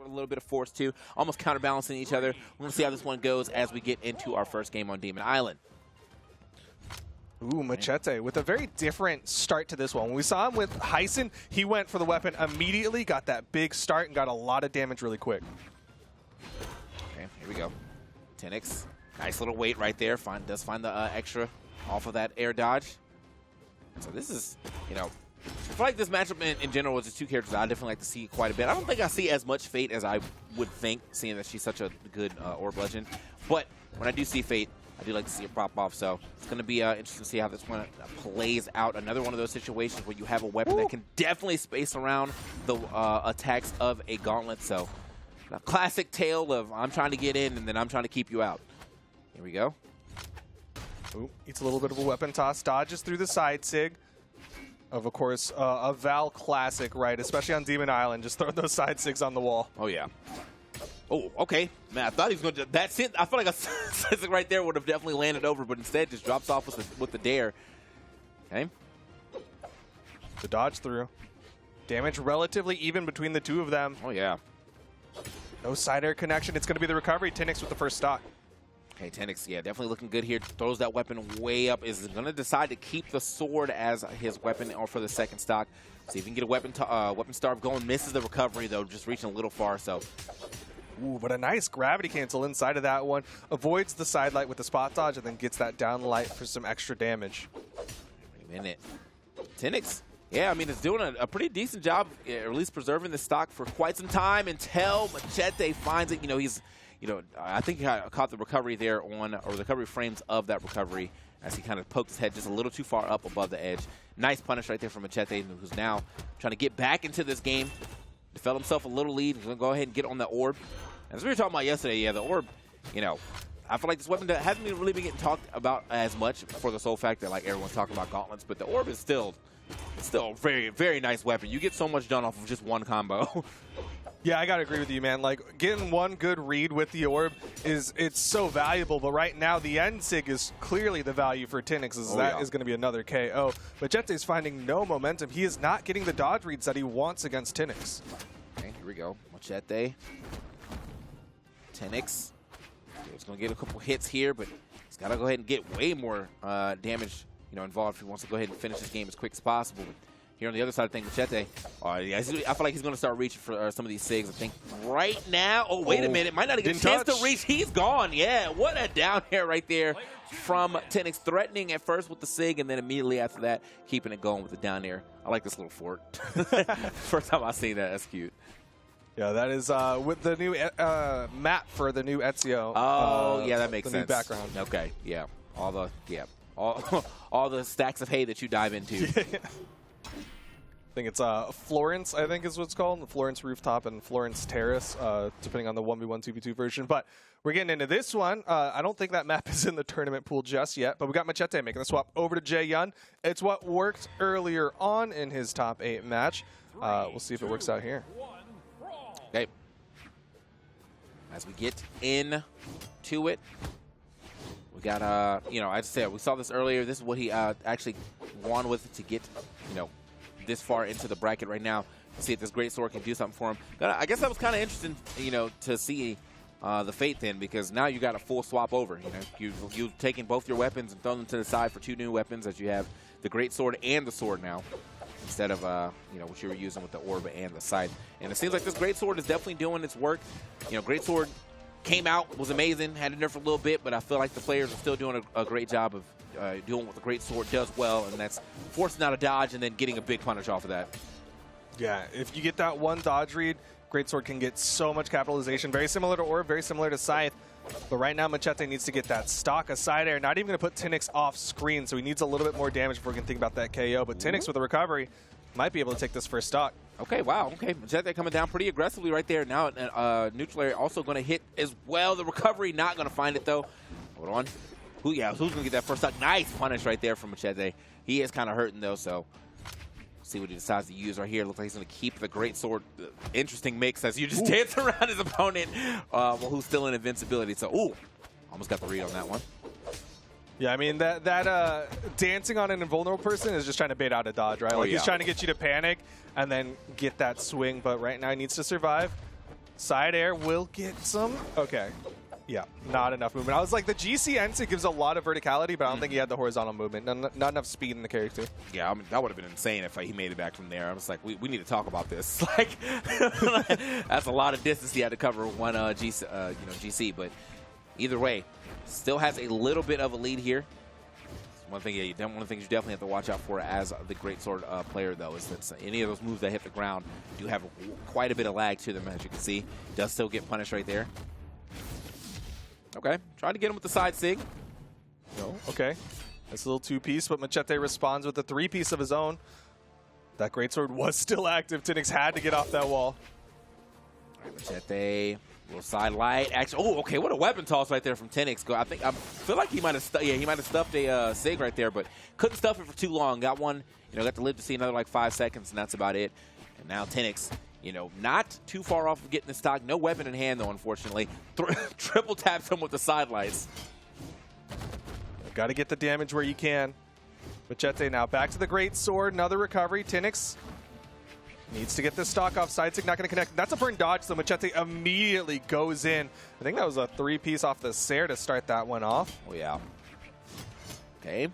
with a little bit of force too, almost counterbalancing each other. We're going to see how this one goes as we get into our first game on Demon Island. Ooh, Macheeete with a very different start to this one. When we saw him with Heisen, he went for the weapon immediately, got that big start, and got a lot of damage really quick. Okay, here we go. Tinix, nice little weight right there. Does find the extra off of that air dodge. So this is, you know, I feel like this matchup in general is just two characters I definitely like to see quite a bit. I don't think I see as much Fate as I would think, seeing that she's such a good orb legend. But when I do see Fate, I do like to see it pop off, so it's going to be interesting to see how this one plays out. Another one of those situations where you have a weapon that can definitely space around the attacks of a gauntlet. So a classic tale of I'm trying to get in and then I'm trying to keep you out. Here we go. Ooh, eats a little bit of a weapon toss, dodges through the side sig. Of course, a Val classic, right? Especially on Demon Island, just throwing those side sigs on the wall. Oh, yeah. Oh, okay. Man, I thought he was going to. That's it. I feel like a sig right there would have definitely landed over, but instead just drops off with the dare. Okay. The dodge through. Damage relatively even between the two of them. Oh, yeah. No side air connection. It's going to be the recovery. Tinix with the first stock. Okay, Tinix, yeah, definitely looking good here. Throws that weapon way up. Is going to decide to keep the sword as his weapon or for the second stock. See if he can get a weapon starve going. Misses the recovery, though, just reaching a little far, so. Ooh, but a nice gravity cancel inside of that one. Avoids the side light with the spot dodge and then gets that down light for some extra damage. Wait a minute. Tinix, yeah, I mean, it's doing a pretty decent job, at least preserving the stock for quite some time until Macheeete finds it. You know, he's, you know, I think he caught the recovery there on, or the recovery frames of that recovery as he kind of poked his head just a little too far up above the edge. Nice punish right there from Macheeete, who's now trying to get back into this game. Develop himself a little lead. He's going to go ahead and get on the orb. As we were talking about yesterday, yeah, the orb, you know, I feel like this weapon hasn't really been getting talked about as much for the sole fact that, like, everyone's talking about gauntlets, but the orb is still a very, very nice weapon. You get so much done off of just one combo. Yeah, I gotta agree with you, man. Like, getting one good read with the orb it's so valuable, but right now the end sig is clearly the value for Tinix, is is going to be another KO. But Macheeete's finding no momentum. He is not getting the dodge reads that he wants against Tinix. Okay, here we go. Macheeete. Tinix. He's going to get a couple hits here, but he's got to go ahead and get way more damage, you know, involved if he wants to go ahead and finish this game as quick as possible. But here on the other side of things, Macheeete, yeah, I feel like he's going to start reaching for some of these sigs. I think right now, oh, wait a minute, might not get a chance to reach. He's gone, yeah. What a down air right there from Tinix, threatening at first with the sig, and then immediately after that, keeping it going with the down air. I like this little fort. First time I've seen that, that's cute. Yeah, that is with the new map for the new Ezio. Oh, yeah, that makes sense. New background. Okay, yeah. All the stacks of hay that you dive into. Yeah. I think it's Florence, I think is what it's called. The Florence Rooftop and Florence Terrace, depending on the 1v1, 2v2 version. But we're getting into this one. I don't think that map is in the tournament pool just yet, but we got Macheeete making the swap over to Jae Yun. It's what worked earlier on in his top 8 match. We'll see if it works out here. Okay. As we get into it, we got, you know, I said, we saw this earlier. This is what he actually won with to get, you know, this far into the bracket right now. See if this great sword can do something for him. I guess that was kind of interesting, you know, to see the Fate then, because now you got a full swap over. You know, you've taken both your weapons and thrown them to the side for 2 new weapons, as you have the great sword and the sword now, instead of you know, what you were using with the orb and the scythe. And it seems like this great sword is definitely doing its work. You know, great sword came out, was amazing, had it there for a little bit, but I feel like the players are still doing a great job of doing what the great sword does well, and that's forcing out a dodge and then getting a big punish off of that. Yeah, if you get that one dodge read, greatsword can get so much capitalization. Very similar to orb, very similar to scythe. But right now, Macheeete needs to get that stock of side air. Not even going to put Tinix off screen, so he needs a little bit more damage before we can think about that KO. But Tinix with a recovery might be able to take this first stock. Okay, wow. Okay, Macheeete coming down pretty aggressively right there. Now, neutral area also going to hit as well. The recovery not going to find it, though. Hold on. Who's going to get that first stock? Nice punish right there from Macheeete. He is kind of hurting, though, so see what he decides to use right here. Looks like he's going to keep the great sword. Interesting mix as you just dance around his opponent, who's still in invincibility. So, ooh, almost got the read on that one. Yeah, I mean, that dancing on an invulnerable person is just trying to bait out a dodge, right? Like, he's trying to get you to panic and then get that swing, but right now he needs to survive. Side air will get some. Okay. Yeah, not enough movement. I was like, the GC Ensign gives a lot of verticality, but I don't think he had the horizontal movement. Not enough speed in the character. Yeah, I mean, that would have been insane if he made it back from there. I was like, we need to talk about this. Like, that's a lot of distance he had to cover one GC. But either way, still has a little bit of a lead here. One of the things you definitely have to watch out for as the great sword player, though, is that any of those moves that hit the ground do have quite a bit of lag to them, as you can see. Does still get punished right there. Okay, trying to get him with the side sig. No, okay. That's a little two-piece, but Macheeete responds with a three-piece of his own. That greatsword was still active. Tinix had to get off that wall. All right, Macheeete, little side light. Actually, oh, okay, what a weapon toss right there from Tinix. I feel like he might have stuffed a sig right there, but couldn't stuff it for too long. Got one, got to live to see another like 5 seconds, and that's about it. And now Tinix, not too far off of getting the stock. No weapon in hand, though, unfortunately. Triple taps him with the sidelights. Got to get the damage where you can. Macheeete now back to the great sword. Another recovery. Tinix needs to get this stock off. Side sig not going to connect. That's a burn dodge, so Macheeete immediately goes in. I think that was a three-piece off the Sair to start that one off. Oh, yeah. Okay.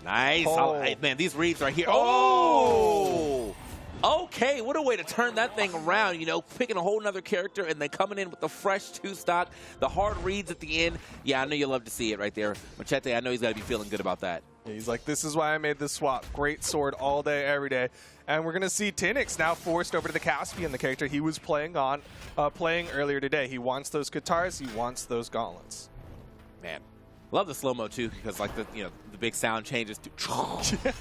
Nice. Oh. Man, these reads right here. Oh! Okay, what a way to turn that thing around, picking a whole nother character and then coming in with the fresh 2-stock, the hard reads at the end. Yeah, I know you love to see it right there. Macheeete, I know he's got to be feeling good about that. Yeah, he's like, this is why I made this swap. Great sword all day, every day. And we're going to see Tinix now forced over to the Caspian, the character he was playing earlier today. He wants those guitars. He wants those gauntlets. Man. Love the slow-mo, too, because, like, the big sound changes.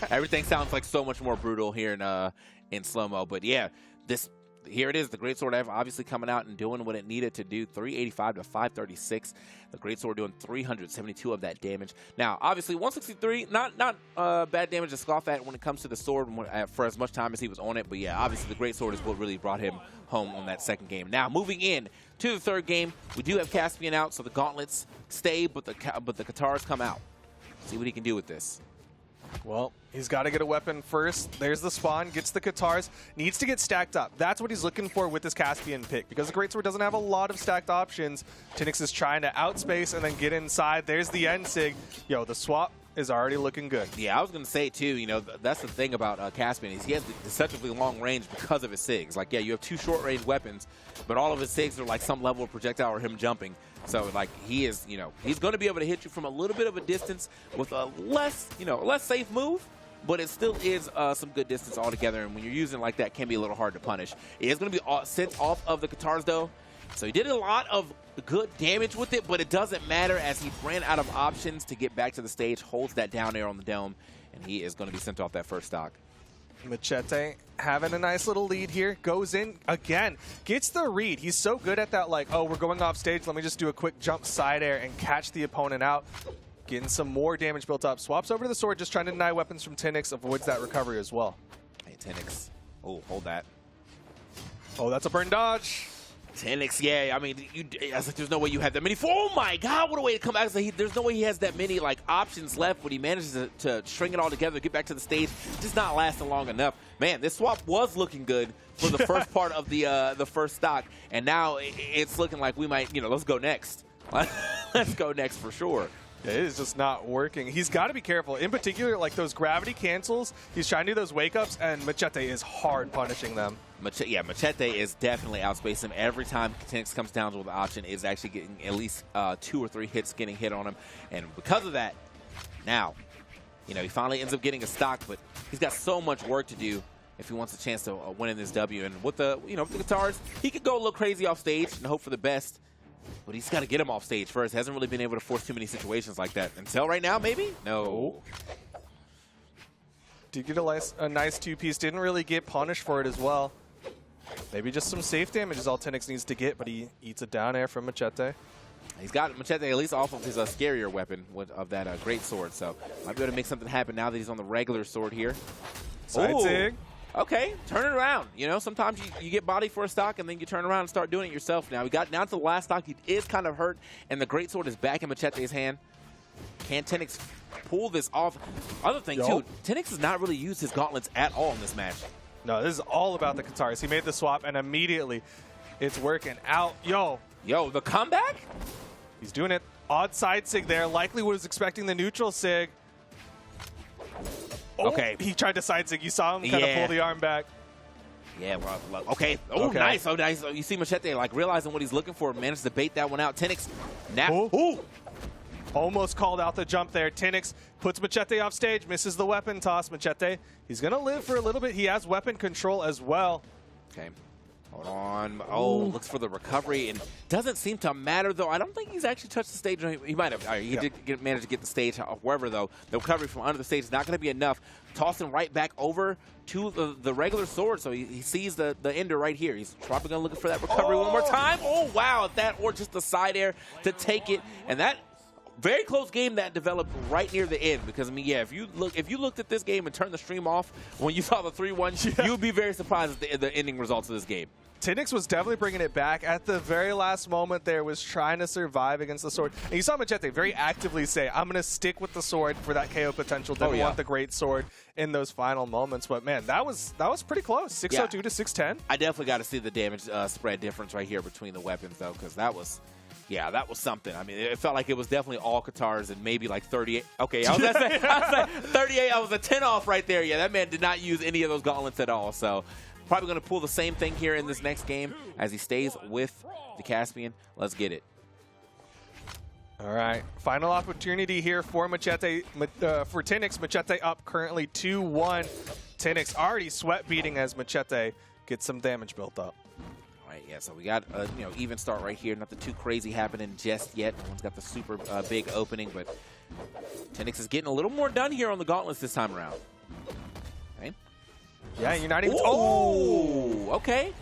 Everything sounds, like, so much more brutal here in slow-mo. But, yeah, here it is. The greatsword obviously coming out and doing what it needed to do. 385 to 536. The greatsword doing 372 of that damage. Now, obviously, 163, not bad damage to scoff at when it comes to the sword for as much time as he was on it. But, yeah, obviously, the greatsword is what really brought him home on that second game. Now, moving in to the third game, we do have Caspian out, so the gauntlets stay, but the guitars come out. See what he can do with this. Well, he's got to get a weapon first. There's the spawn, gets the guitars, needs to get stacked up. That's what he's looking for with this Caspian pick. Because the greatsword doesn't have a lot of stacked options, Tinix is trying to outspace and then get inside. There's the end sig. Yo, the swap is already looking good. Yeah, I was going to say, too, that's the thing about Caspian is he has deceptively long range because of his SIGs. Like, yeah, you have 2 short-range weapons, but all of his SIGs are like some level of projectile or him jumping. So, like, he is, he's going to be able to hit you from a little bit of a distance with a less safe move, but it still is some good distance altogether. And when you're using like that, it can be a little hard to punish. It is going to be sent off of the guitars, though. So he did a lot of good damage with it, but it doesn't matter as he ran out of options to get back to the stage, holds that down air on the dome, and he is going to be sent off that first stock. Macheeete having a nice little lead here, goes in again, gets the read. He's so good at that, like, oh, we're going off stage, let me just do a quick jump side air and catch the opponent out. Getting some more damage built up. Swaps over to the sword, just trying to deny weapons from Tinix, avoids that recovery as well. Hey, Tinix. Oh, hold that. Oh, that's a burn dodge. Tinix, yeah, I mean, I was like, there's no way you have that many. Oh my God, what a way to come back! There's no way he has that many like options left when he manages to string it all together, get back to the stage. Just not lasting long enough. Man, this swap was looking good for the first part of the first stock, and now it's looking like we might, let's go next. Let's go next for sure. Yeah, it is just not working. He's got to be careful. In particular, like those gravity cancels, he's trying to do those wake-ups, and Macheeete is hard punishing them. Macheeete is definitely outspacing him. Every time Tinix comes down with the option, is actually getting at least 2 or 3 hits getting hit on him. And because of that, now, he finally ends up getting a stock, but he's got so much work to do if he wants a chance to win in this W. And with the, with the guitars, he could go a little crazy off stage and hope for the best. But he's got to get him off stage first. Hasn't really been able to force too many situations like that. Until right now, maybe? No. Did get a nice 2-piece. Didn't really get punished for it as well. Maybe just some safe damage is all Tinix needs to get, but he eats a down air from Macheeete. He's got Macheeete at least off of his scarier weapon of that great sword, so might be able to make something happen now that he's on the regular sword here. Side sig. Okay, turn it around. Sometimes you get body for a stock and then you turn around and start doing it yourself now. We got down to the last stock. He is kind of hurt, and the great sword is back in Macheete's hand. Can Tinix pull this off? Other thing, too, Tinix has not really used his gauntlets at all in this match. No, this is all about the guitars. He made the swap, and immediately It's working out. Yo, the comeback? he's doing it. Odd side sig there. Likely was expecting the neutral sig. Oh, Okay. He tried to side sig. You saw him kind of pull the arm back. Yeah, well, okay. Oh, Okay. nice. Oh, nice. You see Macheeete like realizing what he's looking for, managed to bait that one out. Tinix, Ooh. Almost called out the jump there. Tinix puts Macheeete off stage, misses the weapon toss. Macheeete, he's going to live for a little bit. He has weapon control as well. Okay. Hold on. Oh, looks for the recovery, and doesn't seem to matter, though. I don't think he's actually touched the stage. He might have. He did manage to get the stage. However, though, the recovery from under the stage is not going to be enough. Tossing right back over to the regular sword, so he sees the ender right here. He's probably going to look for that recovery one more time. Oh, wow. That or just the side air to take it. And that very close game that developed right near the end, because I mean, yeah, if you looked at this game and turned the stream off when you saw the 3-1, you would be very surprised at the ending results of this game. Tinix was definitely bringing it back at the very last moment there, was trying to survive against the sword. And you saw Macheeete very actively say, I'm going to stick with the sword for that KO potential. Didn't want the great sword in those final moments. But man, that was pretty close. 602 to 610. I definitely got to see the damage spread difference right here between the weapons, though, because that was something. I mean, it felt like it was definitely all Katars and maybe like 38. Okay, I was going to say 38. I was a 10 off right there. Yeah, that man did not use any of those gauntlets at all. So probably going to pull the same thing here in this next game as he stays with the Caspian. Let's get it. All right, final opportunity here for Macheeete, for Tinix. Macheeete up currently 2-1. Tinix already sweat beating as Macheeete gets some damage built up. All right, yeah, so we got a even start right here. Nothing too crazy happening just yet. No one's got the super big opening, but Tinix is getting a little more done here on the gauntlets this time around. Okay. Yeah, you're not even. Okay.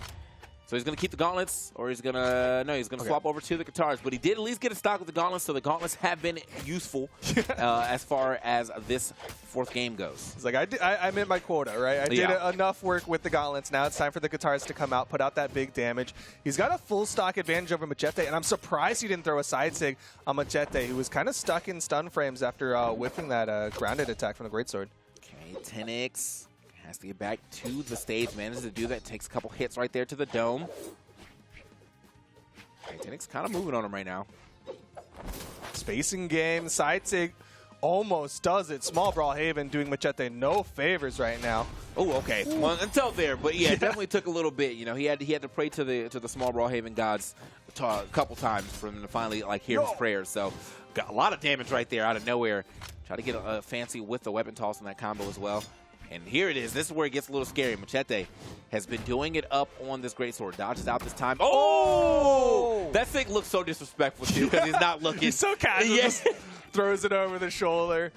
So he's going to keep the gauntlets, or he's going to he's going to swap over to the Katars. But he did at least get a stock with the gauntlets, so the gauntlets have been useful as far as this fourth game goes. It's like I met my quota, right? I did enough work with the gauntlets. Now it's time for the Katars to come out, put out that big damage. He's got a full stock advantage over Macheeete, and I'm surprised he didn't throw a side sig on Macheeete, who was kind of stuck in stun frames after whiffing that grounded attack from the greatsword. Okay, Tinix has to get back to the stage, manages to do that, takes a couple hits right there to the dome. Okay, Tinix kind of moving on him right now. Spacing game, side sig almost does it. Small Brawlhalla doing Macheeete no favors right now. Oh, okay. Well, until there, but yeah, it definitely took a little bit. You know, he had to pray to the small Brawlhalla gods a couple times for him to finally hear his prayers. So got a lot of damage right there out of nowhere. Try to get a fancy with the weapon toss in that combo as well. And here it is. This is where it gets a little scary. Macheeete has been doing it up on this greatsword. Dodges out this time. Oh! That thing looks so disrespectful, too, because he's not looking. He's so casual. Yes. Throws it over the shoulder,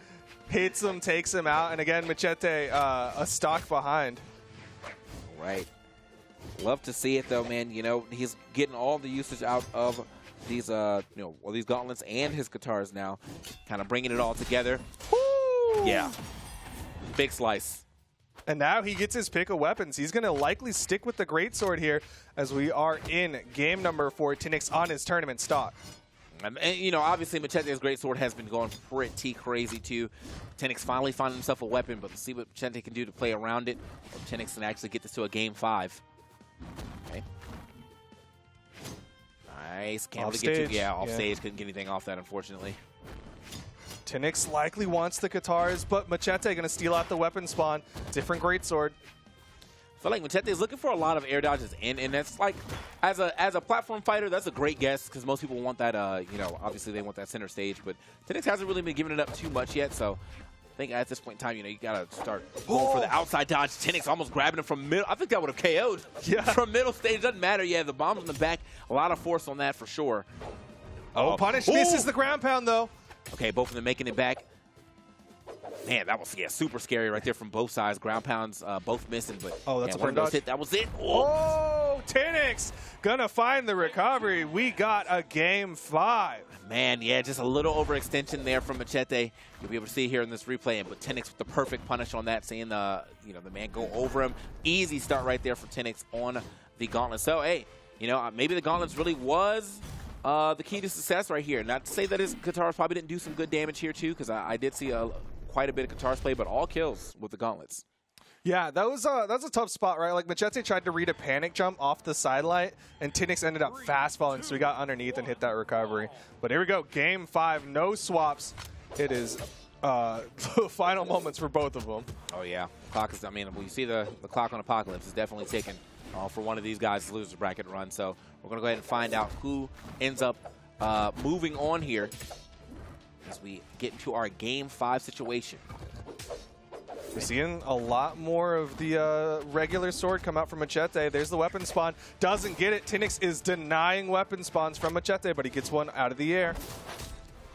hits him, takes him out. And again, Macheeete a stock behind. Right. Love to see it, though, man. You know, he's getting all the usage out of these, these gauntlets and his Katars now. Kind of bringing it all together. Woo! Yeah. Big slice. And now he gets his pick of weapons. He's going to likely stick with the greatsword here as we are in game number 4. Tinix on his tournament stock. And, obviously Macheete's greatsword has been going pretty crazy too. Tinix finally found himself a weapon, but let's see what Macheeete can do to play around it. Or Tinix can actually get this to a game 5. Okay. Nice. Can't really get you. Yeah, off stage. Couldn't get anything off that, unfortunately. Tinix likely wants the Katars, but Macheeete going to steal out the weapon spawn. Different greatsword. I feel like Macheeete is looking for a lot of air dodges, and that's like, as a platform fighter, that's a great guess, because most people want that, obviously they want that center stage, but Tinix hasn't really been giving it up too much yet, so I think at this point in time, you got to start going for the outside dodge. Tinix almost grabbing him from middle. I think that would have KO'd from middle stage. Doesn't matter. Yeah, the bomb's in the back. A lot of force on that for sure. Oh, punish misses the ground pound, though. Okay, both of them making it back. Man, that was super scary right there from both sides. Ground pounds both missing, but that's a burn dodge. That was it. Oh, Tinix gonna find the recovery. We got a game 5. Man, yeah, just a little overextension there from Macheeete. You'll be able to see here in this replay, but Tinix with the perfect punish on that, seeing the man go over him. Easy start right there for Tinix on the gauntlet. So hey, maybe the gauntlets really was the key to success right here. Not to say that his Katars probably didn't do some good damage here too, because I did see quite a bit of Katars play, but all kills with the gauntlets. Yeah, that was a tough spot, right? Like, Macheeete tried to read a panic jump off the sidelight, and Tinix ended up fast falling, so he got underneath and hit that recovery. But here we go, game 5, no swaps. It is the final moments for both of them. Oh, yeah. The clock is, I mean, when you see the clock on Apocalypse is definitely ticking for one of these guys' loser bracket run. So we're going to go ahead and find out who ends up moving on here as we get into our game 5 situation. We're seeing a lot more of the regular sword come out from Macheeete. There's the weapon spawn. Doesn't get it. Tinix is denying weapon spawns from Macheeete, but he gets one out of the air.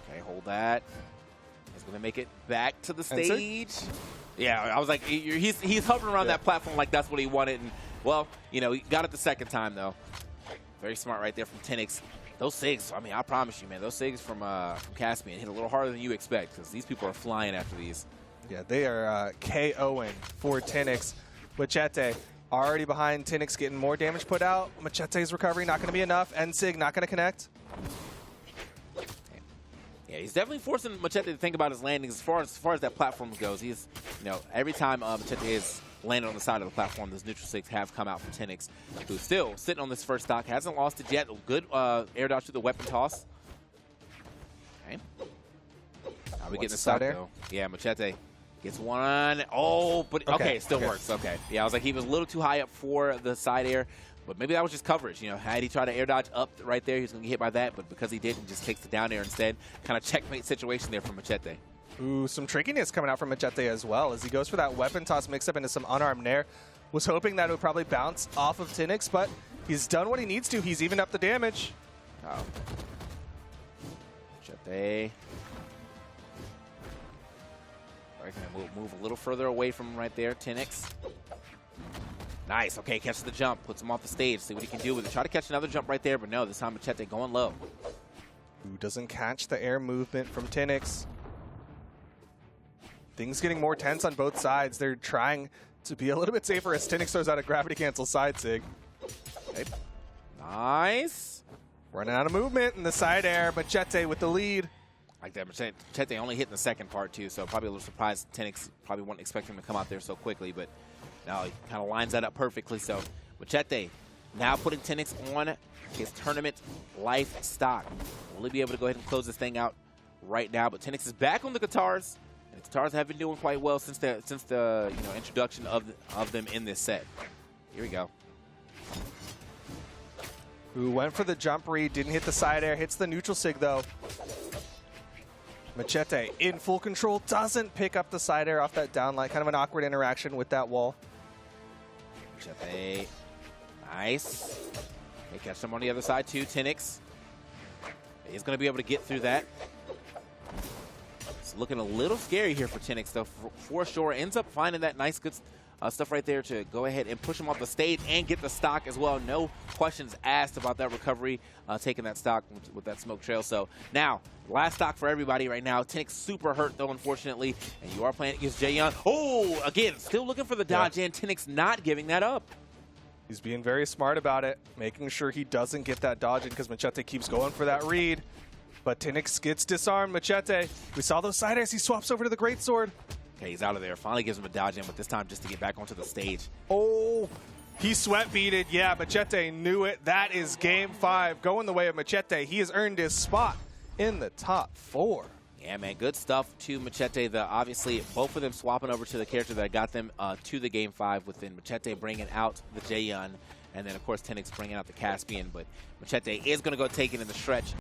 Okay, hold that. He's going to make it back to the stage. Yeah, I was like, he's hovering around that platform like that's what he wanted. And, well, you know, he got it the second time, though. Very smart right there from Tinix. Those SIGs, I mean, I promise you, man, those SIGs from Caspian hit a little harder than you expect because these people are flying after these. Yeah, they are KOing for Tinix. Macheeete already behind Tinix, getting more damage put out. Macheete's recovery not going to be enough. N-Sig not going to connect. Yeah, he's definitely forcing Macheeete to think about his landings as far as that platform goes. He's, you know, every time Macheeete is landed on the side of the platform, those neutral SIGs have come out from Tinix, who's still sitting on this first stock, hasn't lost it yet. Good air dodge through the weapon toss. Okay. Now we get the stock, though. Yeah, Macheeete gets one. Oh, but okay, it still works. Okay. Yeah, I was like, he was a little too high up for the side air, but maybe that was just coverage. You know, had he tried to air dodge up right there, he was going to get hit by that, but because he didn't, just takes the down air instead. Kind of checkmate situation there for Macheeete. Ooh, some trickiness coming out from Macheeete as well as he goes for that weapon toss mix up into some unarmed nair. Was hoping that it would probably bounce off of Tinix, but he's done what he needs to. He's evened up the damage. Oh. Macheeete. We'll move a little further away from him right there. Tinix. Nice. Okay, catches the jump. Puts him off the stage. See what he can do with it. Try to catch another jump right there, but no, this time Macheeete going low. Who doesn't catch the air movement from Tinix? Things getting more tense on both sides. They're trying to be a little bit safer as Tinix throws out a gravity cancel side SIG. Okay. Nice. Running out of movement in the side air. Macheeete with the lead. Like that, Macheeete only hit in the second part too, so probably a little surprised. Tinix probably wouldn't expect him to come out there so quickly, but now he kind of lines that up perfectly. So Macheeete now putting Tinix on his tournament life stock. Will he be able to go ahead and close this thing out right now? But Tinix is back on the guitars, and the guitars have been doing quite well since the introduction of them in this set. Here we go. Who went for the jump read, didn't hit the side air, hits the neutral SIG though. Macheeete in full control, doesn't pick up the side air off that downlight. Kind of an awkward interaction with that wall. Macheeete, nice. They catch him on the other side too. Tinix is going to be able to get through that. It's looking a little scary here for Tinix though. For sure, ends up finding that nice, good stuff right there to go ahead and push him off the stage and get the stock as well. No questions asked about that recovery, taking that stock with that smoke trail. So now, last stock for everybody right now. Tinix super hurt though, unfortunately, and you are playing against Jaehyun. Oh, again, still looking for the dodge in. Tinix not giving that up. He's being very smart about it, making sure he doesn't get that dodge in because Macheeete keeps going for that read. But Tinix gets disarmed. Macheeete, we saw those side airs. He swaps over to the greatsword. Okay, he's out of there. Finally gives him a dodge in, but this time just to get back onto the stage. Oh, he sweat beaded. Yeah, Macheeete knew it. That is game 5 going the way of Macheeete. He has earned his spot in the top 4. Yeah, man, good stuff to Macheeete. Obviously, both of them swapping over to the character that got them to the game 5, within Macheeete bringing out the Jaehyun, and then, of course, Tinix bringing out the Caspian. But Macheeete is going to go take it in the stretch.